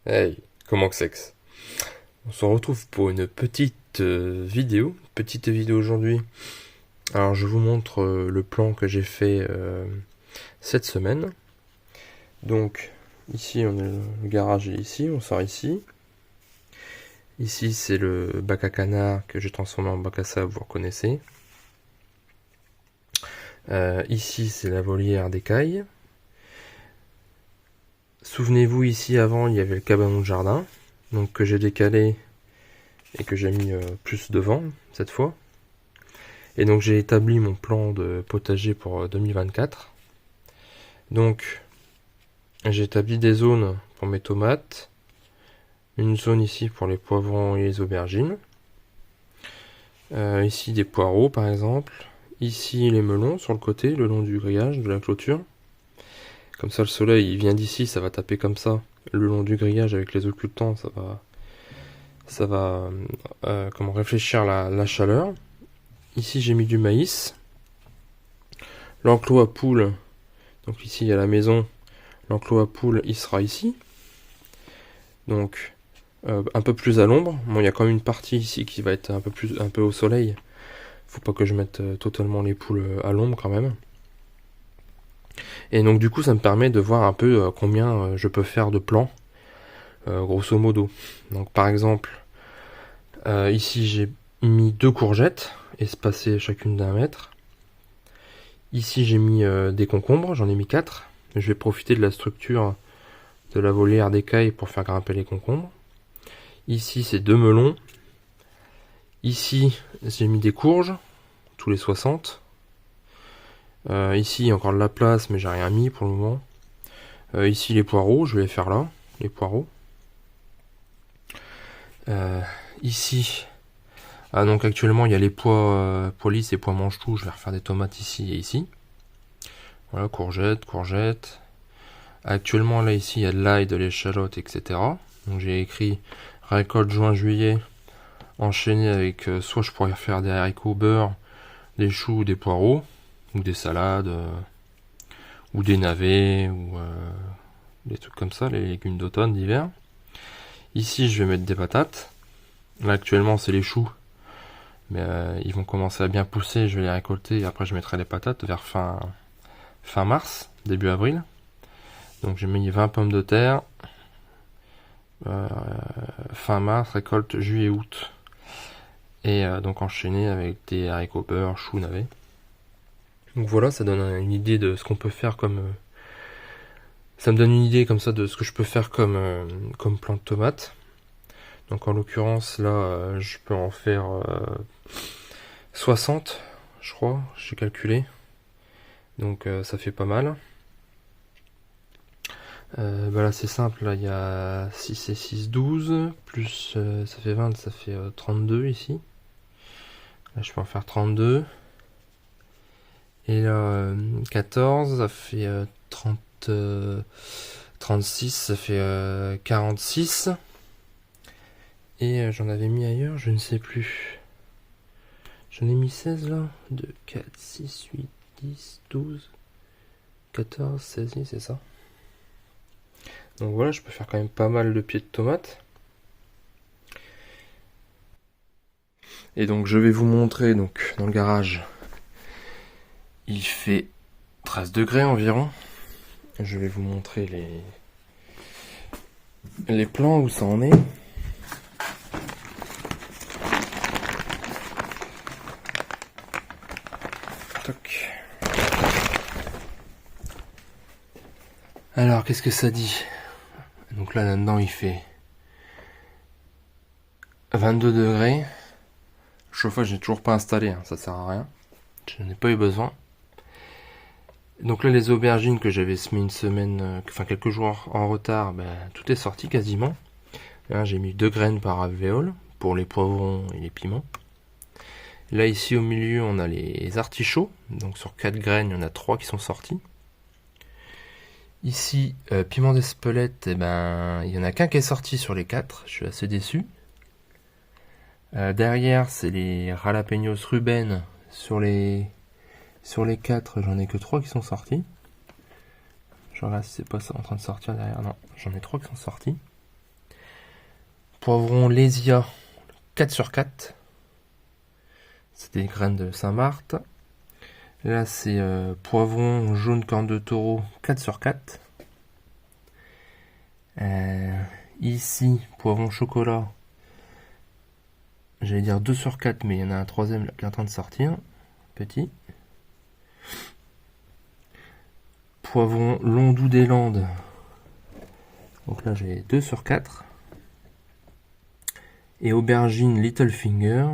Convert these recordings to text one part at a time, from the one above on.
Hey, comment que c'est que ça? On se retrouve pour une petite vidéo aujourd'hui. Alors je vous montre le plan que j'ai fait cette semaine. Donc ici le garage est ici, on sort ici. Ici c'est le bac à canard que j'ai transformé en bac à sable, vous reconnaissez. Ici c'est la volière d'écailles. Souvenez-vous, ici avant il y avait le cabanon de jardin, donc que j'ai décalé et que j'ai mis plus devant cette fois. Et donc j'ai établi mon plan de potager pour 2024. Donc j'ai établi des zones pour mes tomates, une zone ici pour les poivrons et les aubergines, ici des poireaux par exemple, ici les melons sur le côté, le long du grillage de la clôture. Comme ça le soleil il vient d'ici, ça va taper comme ça le long du grillage avec les occultants, ça va comment réfléchir la chaleur. Ici j'ai mis du maïs. L'enclos à poules, donc ici il y a la maison, l'enclos à poules il sera ici. Donc un peu plus à l'ombre. Bon, il y a quand même une partie ici qui va être un peu au soleil. Faut pas que je mette totalement les poules à l'ombre quand même. Et donc du coup ça me permet de voir un peu combien je peux faire de plants, grosso modo. Donc par exemple, ici j'ai mis 2 courgettes, espacées chacune d'1 mètre. Ici j'ai mis des concombres, j'en ai mis 4. Je vais profiter de la structure de la volière d'écailles pour faire grimper les concombres. Ici c'est 2 melons. Ici j'ai mis des courges, tous les 60. Ici il y a encore de la place mais j'ai rien mis pour le moment. Ici les poireaux, je vais les faire là, les poireaux. Ici, donc actuellement il y a les pois lisses et pois mange-tout, je vais refaire des tomates ici et ici. Voilà, courgettes. Actuellement là ici il y a de l'ail, de l'échalote, etc. Donc j'ai écrit récolte juin-juillet, enchaîné avec soit je pourrais faire des haricots beurre, des choux ou des poireaux, ou des salades, ou des navets, ou des trucs comme ça, les légumes d'automne, d'hiver. Ici je vais mettre des patates. Là actuellement c'est les choux, mais ils vont commencer à bien pousser, je vais les récolter et après je mettrai les patates vers fin mars, début avril. Donc j'ai mis 20 pommes de terre, fin mars, récolte juillet-août. Et donc enchaîné avec des haricots beurre, choux, navets. Donc voilà, ça donne une idée de ce qu'on peut faire comme... ça me donne une idée comme ça de ce que je peux faire comme plant de tomates. Donc en l'occurrence là, je peux en faire 60, je crois, j'ai calculé. Donc ça fait pas mal. Bah là c'est simple, là il y a 6 et 6, 12, plus ça fait 20, ça fait 32 ici. Là je peux en faire 32. Et là 14, ça fait 30, 36, ça fait 46. Et j'en avais mis ailleurs, je ne sais plus. J'en ai mis 16 là. 2, 4, 6, 8, 10, 12, 14, 16, c'est ça. Donc voilà, je peux faire quand même pas mal de pieds de tomates. Et donc je vais vous montrer donc dans le garage. Il fait 13 degrés environ. Je vais vous montrer les plans où ça en est. Toc. Alors qu'est-ce que ça dit? Donc là-dedans il fait 22 degrés. Le chauffage j'ai toujours pas installé, hein, ça sert à rien. Je n'ai pas eu besoin. Donc là les aubergines que j'avais semées une semaine, enfin quelques jours en retard, tout est sorti quasiment. Là j'ai mis 2 graines par alvéole pour les poivrons et les piments. Là ici au milieu on a les artichauts, donc sur 4 graines il y en a 3 qui sont sortis. Ici, piment d'Espelette, il y en a qu'un qui est sorti sur les 4, je suis assez déçu. Derrière, c'est les jalapenos Ruben, sur les 4, j'en ai que 3 qui sont sortis. Je regarde si c'est pas ça en train de sortir derrière, non, j'en ai 3 qui sont sortis. poivron Lésia 4/4. C'est des graines de Saint-Marthe. Là, c'est poivron jaune corne de taureau 4/4. Ici, poivron chocolat. J'allais dire 2/4, mais il y en a un troisième là, qui est en train de sortir. Petit. Poivron long doux des Landes. Donc là, j'ai 2/4. Et aubergine Little Finger.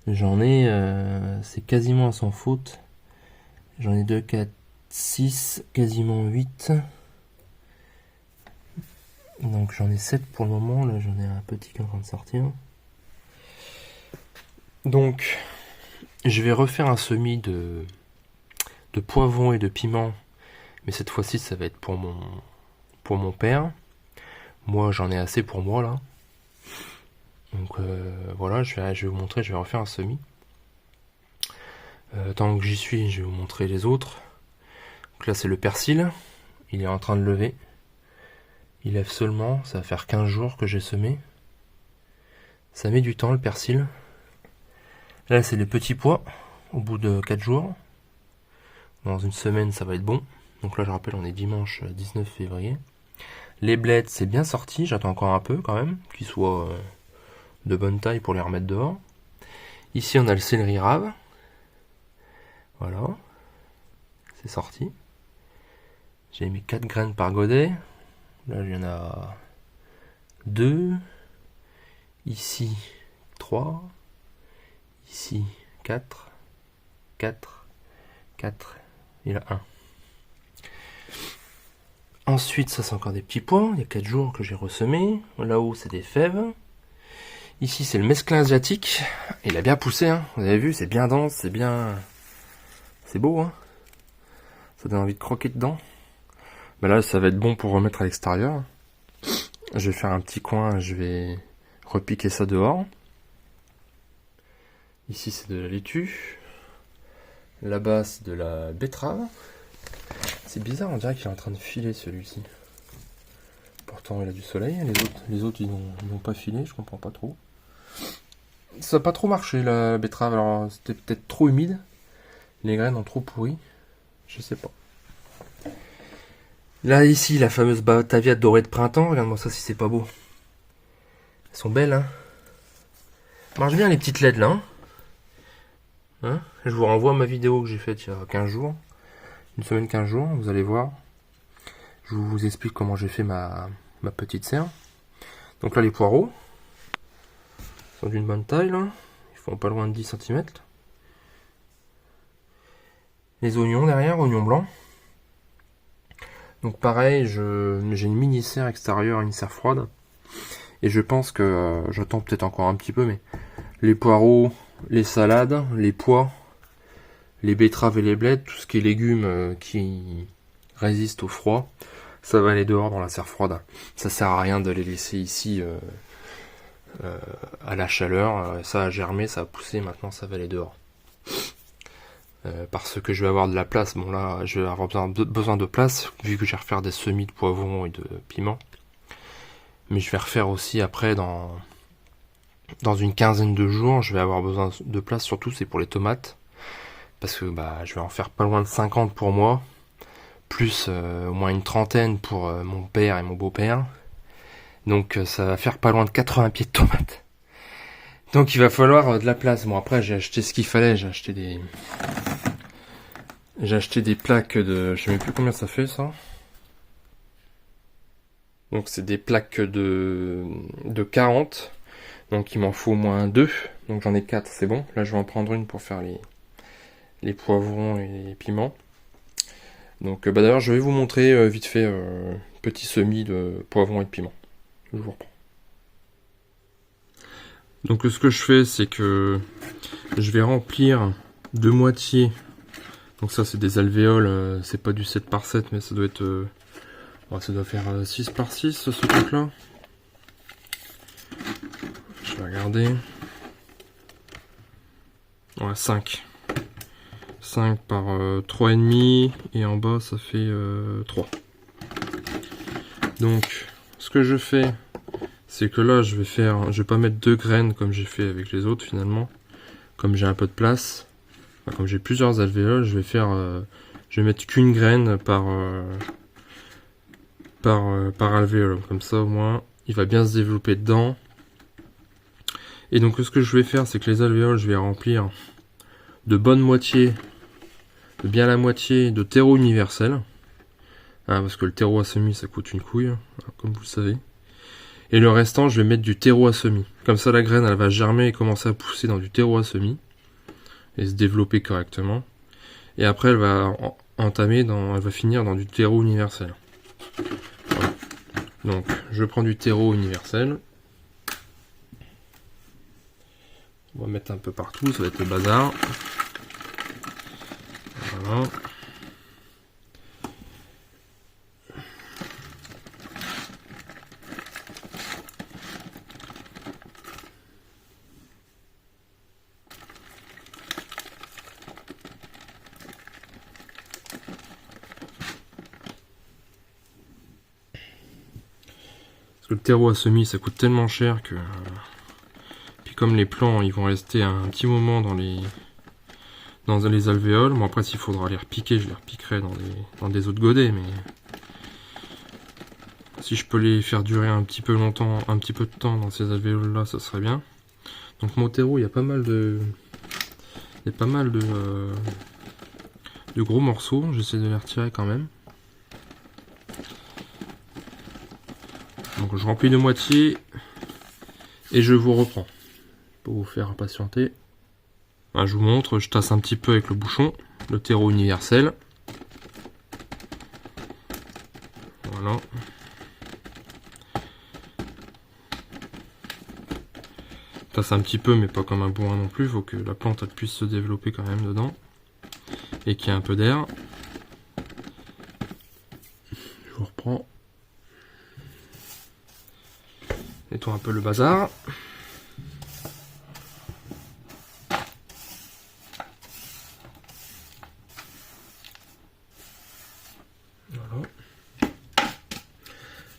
J'en ai, c'est quasiment sans faute. J'en ai 2, 4, 6, quasiment 8. Donc j'en ai 7 pour le moment. Là, j'en ai un petit qui est en train de sortir. Donc, je vais refaire un semis de poivrons et de piments. Mais cette fois-ci, ça va être pour mon père. Moi, j'en ai assez pour moi, là. Donc voilà, je vais vous montrer, je vais refaire un semis. Tant que j'y suis, je vais vous montrer les autres. Donc là, c'est le persil. Il est en train de lever. Il lève seulement, ça va faire 15 jours que j'ai semé. Ça met du temps, le persil. Là, c'est les petits pois, au bout de 4 jours. Dans une semaine, ça va être bon. Donc là, je rappelle, on est dimanche 19 février. Les blettes, c'est bien sorti, j'attends encore un peu quand même, qu'ils soient de bonne taille pour les remettre dehors. Ici, on a le céleri rave. Voilà. C'est sorti. J'ai mis 4 graines par godet. Là, il y en a 2. Ici, 3. Ici, 4. 4. 4. Il y en a 1. Ensuite, ça, c'est encore des petits pois. Il y a 4 jours que j'ai ressemé. Là-haut, c'est des fèves. Ici, c'est le mesclin asiatique. Il a bien poussé, hein. Vous avez vu, c'est bien dense, c'est bien... C'est beau, hein. Ça donne envie de croquer dedans. Ben là, ça va être bon pour remettre à l'extérieur. Je vais faire un petit coin, je vais repiquer ça dehors. Ici, c'est de la laitue. Là-bas, c'est de la betterave. C'est bizarre, on dirait qu'il est en train de filer, celui-ci. Pourtant, il a du soleil. Les autres ils n'ont pas filé, je comprends pas trop. Ça n'a pas trop marché, la betterave. Alors, c'était peut-être trop humide. Les graines ont trop pourri. Je sais pas. Là, ici, la fameuse Batavia dorée de printemps. Regarde-moi ça si c'est pas beau. Elles sont belles, hein. Marche bien, les petites LED, là. Hein, je vous renvoie à ma vidéo que j'ai faite il y a 15 jours. Une semaine, 15 jours, vous allez voir. Je vous explique comment j'ai fait ma petite serre. Donc là, les poireaux sont d'une bonne taille, là. Ils font pas loin de 10 cm. Les oignons derrière, oignons blancs. Donc pareil, j'ai une mini serre extérieure, une serre froide. Et je pense que j'attends peut-être encore un petit peu, mais les poireaux, les salades, les pois, les betteraves et les blettes, tout ce qui est légumes qui résistent au froid, ça va aller dehors dans la serre froide. Ça sert à rien de les laisser ici à la chaleur. Ça a germé, ça a poussé, maintenant ça va aller dehors. Parce que je vais avoir de la place. Bon là, je vais avoir besoin de place, vu que je vais refaire des semis de poivrons et de piments. Mais je vais refaire aussi après, dans une quinzaine de jours, je vais avoir besoin de place, surtout c'est pour les tomates. Parce que je vais en faire pas loin de 50 pour moi, plus au moins une trentaine pour mon père et mon beau-père. Donc ça va faire pas loin de 80 pieds de tomates. Donc il va falloir de la place. Bon après j'ai acheté ce qu'il fallait, j'ai acheté des plaques de... Je sais même plus combien ça fait ça. Donc c'est des plaques de 40. Donc il m'en faut au moins 2. Donc j'en ai 4, c'est bon. Là je vais en prendre une pour faire les poivrons et les piments. Donc d'ailleurs je vais vous montrer vite fait petit semis de poivrons et de piments. Je vous reprends. Donc ce que je fais, c'est que je vais remplir de moitié. Donc ça c'est des alvéoles, c'est pas du 7 par 7, mais ça doit être... ça doit faire 6 par 6 ce truc là. Je vais regarder. Ouais, 5. 5 par 3,5 et en bas ça fait 3. Donc ce que je fais, c'est que là je vais pas mettre 2 graines comme j'ai fait avec les autres finalement. Comme j'ai un peu de place, enfin, comme j'ai plusieurs alvéoles, je vais mettre qu'une graine par alvéole. Comme ça au moins il va bien se développer dedans. Et donc ce que je vais faire, c'est que les alvéoles, je vais remplir de bonne moitié, de bien la moitié de terreau universel. Parce que le terreau à semis ça coûte une couille, comme vous le savez. Et le restant, je vais mettre du terreau à semis. Comme ça, la graine, elle va germer et commencer à pousser dans du terreau à semis. Et se développer correctement. Et après, elle va elle va finir dans du terreau universel. Voilà. Donc, je prends du terreau universel. On va mettre un peu partout, ça va être le bazar. Voilà. Le terreau à semis ça coûte tellement cher que... Puis comme les plants ils vont rester un petit moment dans les alvéoles, bon après s'il faudra les repiquer, je les repiquerai dans des autres godets, mais si je peux les faire durer un petit peu longtemps, un petit peu de temps dans ces alvéoles là, ça serait bien. Donc mon terreau, il y a pas mal de gros morceaux, j'essaie de les retirer quand même. Donc je remplis de moitié et je vous reprends pour vous faire impatienter. Je vous montre, je tasse un petit peu avec le bouchon, le terreau universel. Voilà. Je tasse un petit peu mais pas comme un bourrin non plus, il faut que la plante elle puisse se développer quand même dedans. Et qu'il y ait un peu d'air. Je vous reprends. Nettoie un peu le bazar. Voilà.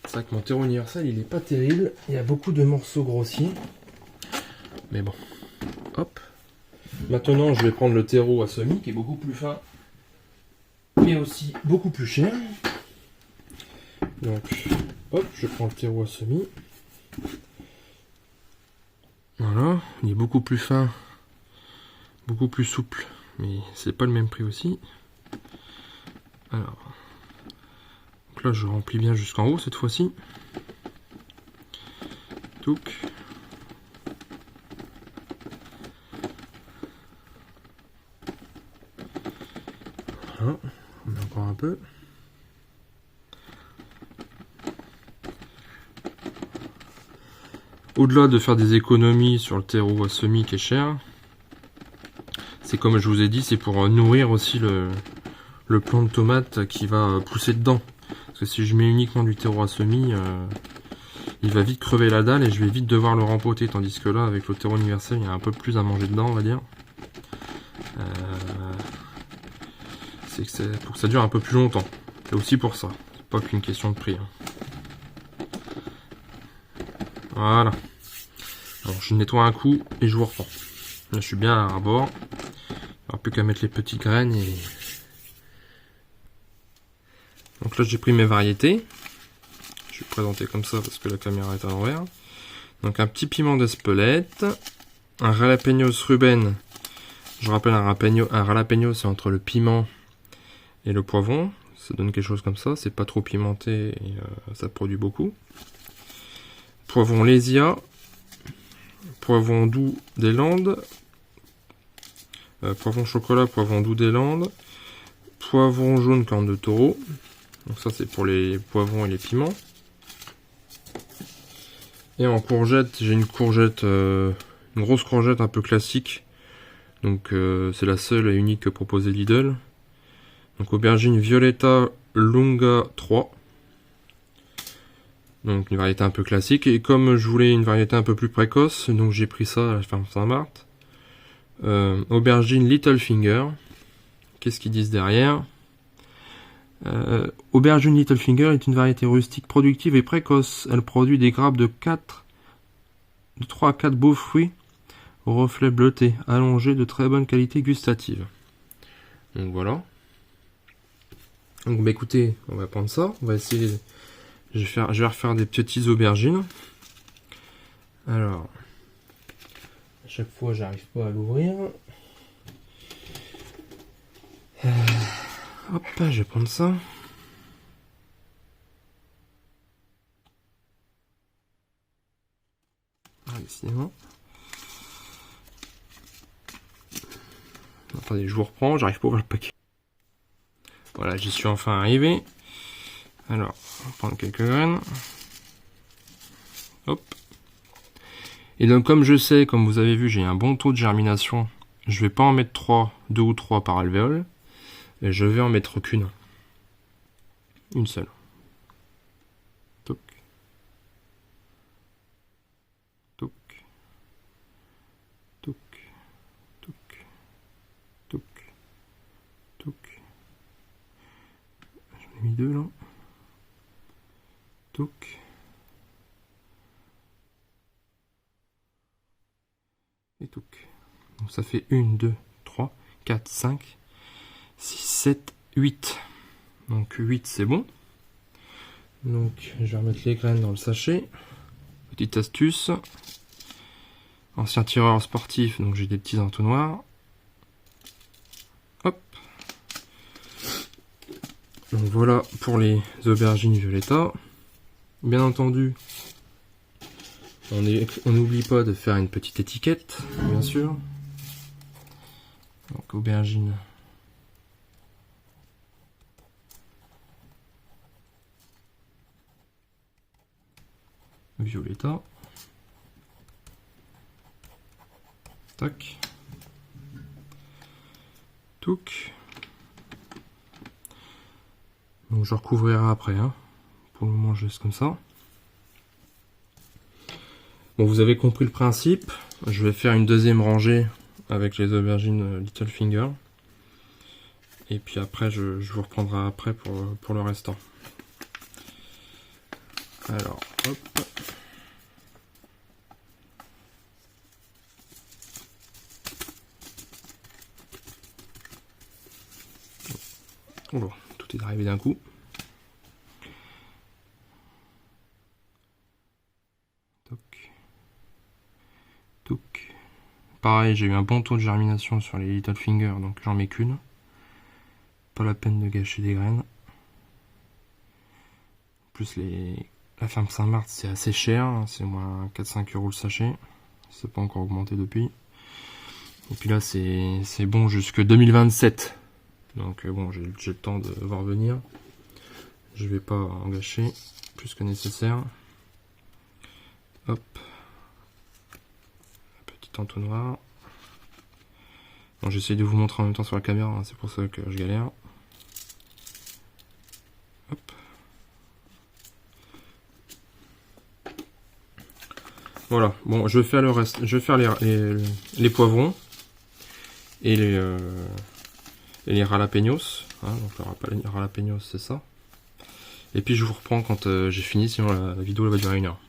C'est vrai que mon terreau universel il est pas terrible. Il y a beaucoup de morceaux grossiers. Mais bon. Hop. Maintenant je vais prendre le terreau à semis qui est beaucoup plus fin. Mais aussi beaucoup plus cher. Donc hop, je prends le terreau à semis. Voilà, il est beaucoup plus fin, beaucoup plus souple, mais c'est pas le même prix aussi. Alors, donc là je remplis bien jusqu'en haut cette fois-ci. Touc. Voilà, on met encore un peu. Au-delà de faire des économies sur le terreau à semis qui est cher, c'est comme je vous ai dit, c'est pour nourrir aussi le plant de tomate qui va pousser dedans. Parce que si je mets uniquement du terreau à semis, il va vite crever la dalle et je vais vite devoir le rempoter. Tandis que là, avec le terreau universel, il y a un peu plus à manger dedans, on va dire. C'est pour que ça dure un peu plus longtemps. C'est aussi pour ça. C'est pas qu'une question de prix. Voilà. Alors je nettoie un coup et je vous reprends. Là je suis bien à bord. Il n'y aura plus qu'à mettre les petites graines et... Donc là j'ai pris mes variétés. Je vais présenter comme ça parce que la caméra est à l'envers. Donc un petit piment d'Espelette. Un jalapenos ruben. Je rappelle un jalapeno c'est entre le piment et le poivron. Ça donne quelque chose comme ça. C'est pas trop pimenté et ça produit beaucoup. Poivron Lésia. Poivron doux des Landes, poivron chocolat, poivron doux des Landes, poivron jaune corne de taureau, donc ça c'est pour les poivrons et les piments. Et en courgette, j'ai une courgette, une grosse courgette un peu classique, donc c'est la seule et unique que proposait Lidl. Donc aubergine Violetta Lunga 3. Donc une variété un peu classique, et comme je voulais une variété un peu plus précoce, donc j'ai pris ça à la ferme Saint-Marthe. Aubergine Little Finger. Qu'est-ce qu'ils disent derrière? Aubergine Littlefinger est une variété rustique productive et précoce. Elle produit des grappes de 3 à 4 beaux fruits au reflet bleuté, allongés de très bonne qualité gustative. Donc voilà. Donc bah écoutez, on va prendre ça. On va essayer. Je vais refaire des petites aubergines. Alors, à chaque fois, j'arrive pas à l'ouvrir. Hop, je vais prendre ça. Ah, décidément. Attendez, je vous reprends, j'arrive pas à ouvrir le paquet. Voilà, j'y suis enfin arrivé. Alors, on va prendre quelques graines. Hop. Et donc, comme je sais, comme vous avez vu, j'ai un bon taux de germination, je vais pas en mettre 2 ou 3 par alvéole. Et je vais en mettre qu'une. Une seule. Toc. Toc. Toc. Toc. Toc. Toc. J'en ai mis 2 là. Toc. Et toc. Donc ça fait 1, 2, 3, 4, 5, 6, 7, 8. Donc 8 c'est bon. Donc je vais remettre les graines dans le sachet. Petite astuce. Ancien tireur sportif, donc j'ai des petits entonnoirs. Hop. Donc voilà pour les aubergines violetta. Bien entendu, on n'oublie pas de faire une petite étiquette, bien sûr. Donc aubergine violetta. Tac. Touc. Donc je recouvrirai après. Hein. Pour le moment, je laisse comme ça. Bon, vous avez compris le principe. Je vais faire une deuxième rangée avec les aubergines Littlefinger. Et puis après, je vous reprendrai après pour le restant. Alors, hop. Oh là, tout est arrivé d'un coup. Toc. Toc. Pareil, j'ai eu un bon taux de germination sur les Littlefinger, donc j'en mets qu'une. Pas la peine de gâcher des graines. En plus, la ferme Saint-Marthe, c'est assez cher, hein, c'est au moins 4-5 € le sachet. C'est pas encore augmenté depuis. Et puis là, c'est bon jusque 2027. Donc bon, j'ai le temps de voir venir. Je vais pas en gâcher plus que nécessaire. Hop. Petit entonnoir. Bon, j'essaie de vous montrer en même temps sur la caméra, hein, c'est pour ça que je galère. Hop. Voilà, bon, je vais faire le reste. Je vais faire les poivrons et les jalapenos. Hein, donc les jalapenos, c'est ça. Et puis je vous reprends quand j'ai fini, sinon la vidéo elle va durer 1 heure.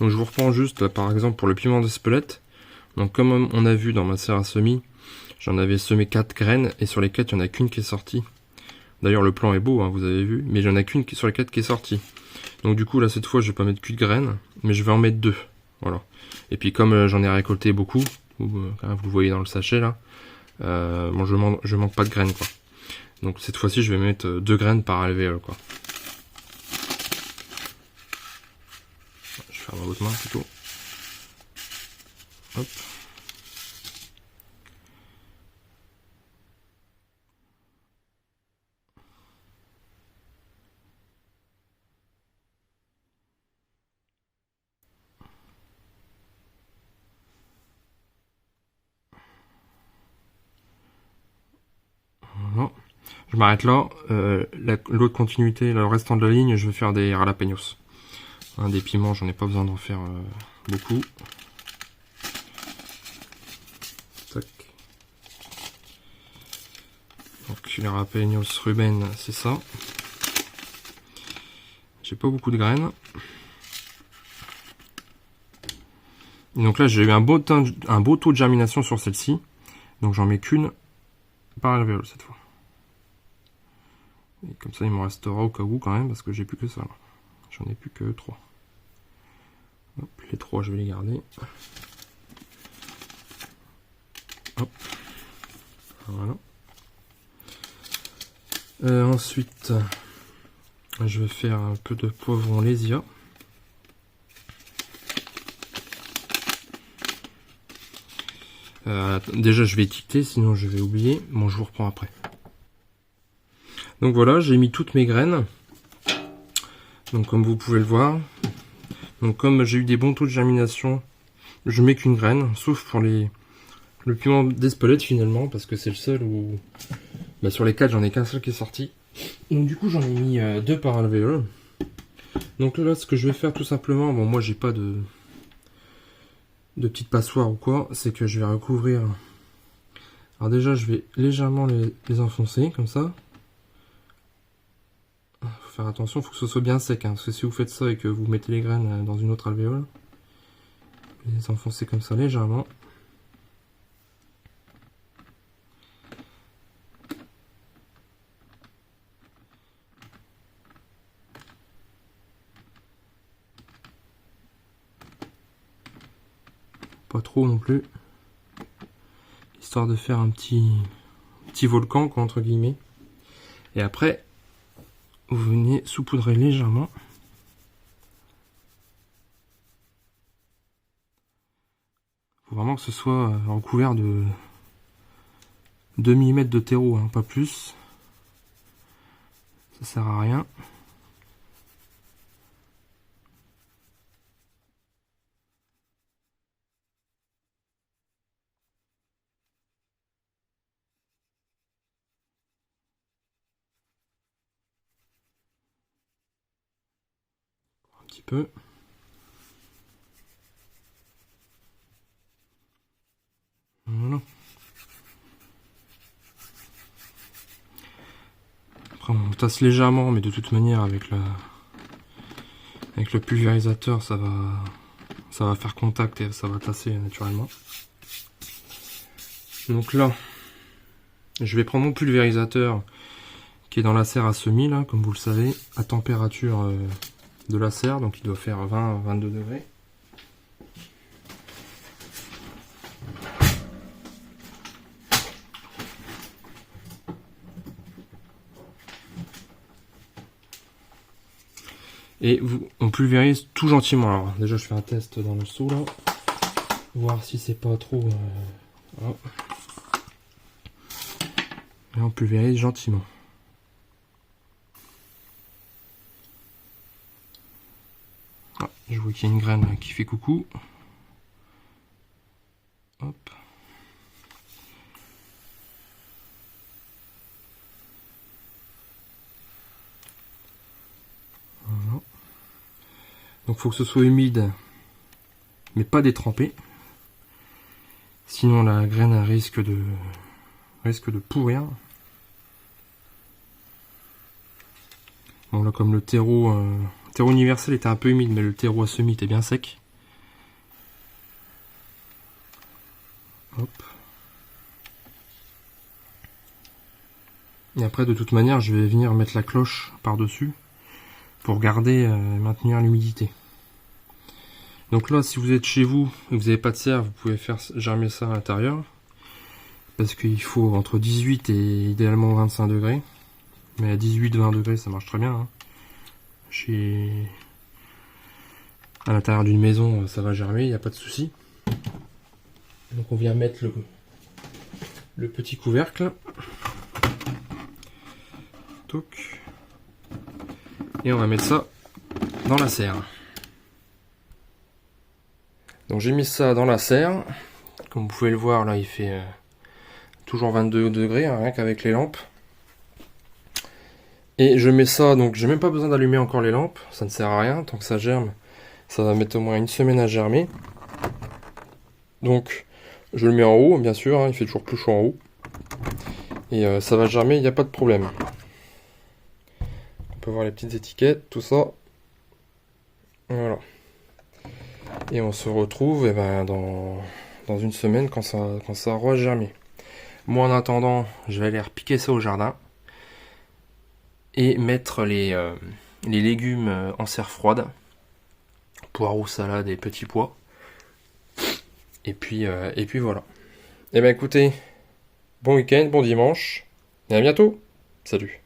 Donc je vous reprends juste, là, par exemple, pour le piment d'Espelette. Donc comme on a vu dans ma serre à semis, j'en avais semé 4 graines, et sur les 4, il n'y en a qu'une qui est sortie. D'ailleurs, le plan est beau, hein, vous avez vu, mais il n'y en a qu'une sur les 4 qui est sortie. Donc du coup, là, cette fois, je vais pas mettre qu'une graine, mais je vais en mettre 2. Voilà. Et puis comme j'en ai récolté beaucoup, vous le voyez dans le sachet, là, bon, je manque pas de graines, quoi. Donc cette fois-ci, je vais mettre 2 graines par alvéole, quoi. Je vais faire dans l'autre main, plutôt. Hop. Voilà. Je m'arrête là. L'autre continuité, le restant de la ligne, je vais faire des jalapenos. Hein, des piments, j'en ai pas besoin d'en faire beaucoup. Tac. Donc les Rhapeainos Ruben, c'est ça. J'ai pas beaucoup de graines. Et donc là j'ai eu un beau taux de germination sur celle-ci. Donc j'en mets qu'une par alvéole cette fois. Et comme ça il m'en restera au cas où quand même, parce que j'ai plus que ça là. J'en ai plus que 3. Hop, les 3 je vais les garder. Hop. Voilà. Ensuite, je vais faire un peu de poivron Lésia. Déjà je vais étiqueter, sinon je vais oublier. Bon, je vous reprends après. Donc voilà, j'ai mis toutes mes graines. Donc comme vous pouvez le voir. Donc comme j'ai eu des bons taux de germination, je mets qu'une graine, sauf pour le piment d'Espelette finalement, parce que c'est le seul où... sur les 4, j'en ai qu'un seul qui est sorti. Donc du coup j'en ai mis 2 par alvéole. Donc là ce que je vais faire tout simplement, bon moi j'ai pas de petite passoire ou quoi, c'est que je vais recouvrir. Alors déjà je vais légèrement les enfoncer comme ça. Faut faire attention, il faut que ce soit bien sec, hein, parce que si vous faites ça et que vous mettez les graines dans une autre alvéole, vous les enfoncez comme ça légèrement. Pas trop non plus, histoire de faire un petit volcan quoi, entre guillemets. Et après vous venez saupoudrer légèrement. Faut vraiment que ce soit recouvert de 2 mm de terreau, hein, pas plus. Ça sert à rien. Un petit peu. Voilà. Après on tasse légèrement, mais de toute manière avec le pulvérisateur ça va faire contact et ça va tasser naturellement. Donc là, je vais prendre mon pulvérisateur qui est dans la serre à semis là, comme vous le savez, à température de la serre, donc il doit faire 20-22 degrés. Et on pulvérise tout gentiment. Alors déjà je fais un test dans le seau là, voir si c'est pas trop... Et on pulvérise gentiment. Ah, je vois qu'il y a une graine qui fait coucou. Hop. Voilà. Donc il faut que ce soit humide, mais pas détrempé. Sinon la graine risque de pourrir. Bon là comme le terreau universel était un peu humide, mais le terreau à semis était bien sec. Hop. Et après de toute manière je vais venir mettre la cloche par dessus pour garder et maintenir l'humidité. Donc là si vous êtes chez vous et que vous n'avez pas de serre, vous pouvez faire germer ça à l'intérieur. Parce qu'il faut entre 18 et idéalement 25 degrés. Mais à 18-20 degrés ça marche très bien. Hein. À l'intérieur d'une maison ça va germer, il n'y a pas de souci. Donc on vient mettre le petit couvercle. Toc. Et on va mettre ça dans la serre. Donc j'ai mis ça dans la serre. Comme vous pouvez le voir là il fait toujours 22 degrés, hein, rien qu'avec les lampes. Et je mets ça, donc j'ai même pas besoin d'allumer encore les lampes, ça ne sert à rien, tant que ça germe, ça va mettre au moins une semaine à germer. Donc je le mets en haut, bien sûr, hein, il fait toujours plus chaud en haut. Et ça va germer, il n'y a pas de problème. On peut voir les petites étiquettes, tout ça. Voilà. Et on se retrouve dans une semaine quand ça aura germé. Moi en attendant, je vais aller repiquer ça au jardin. Et mettre les légumes en serre froide. Poireaux, salade et petits pois. Et puis voilà. Eh ben écoutez, bon week-end, bon dimanche. Et à bientôt. Salut.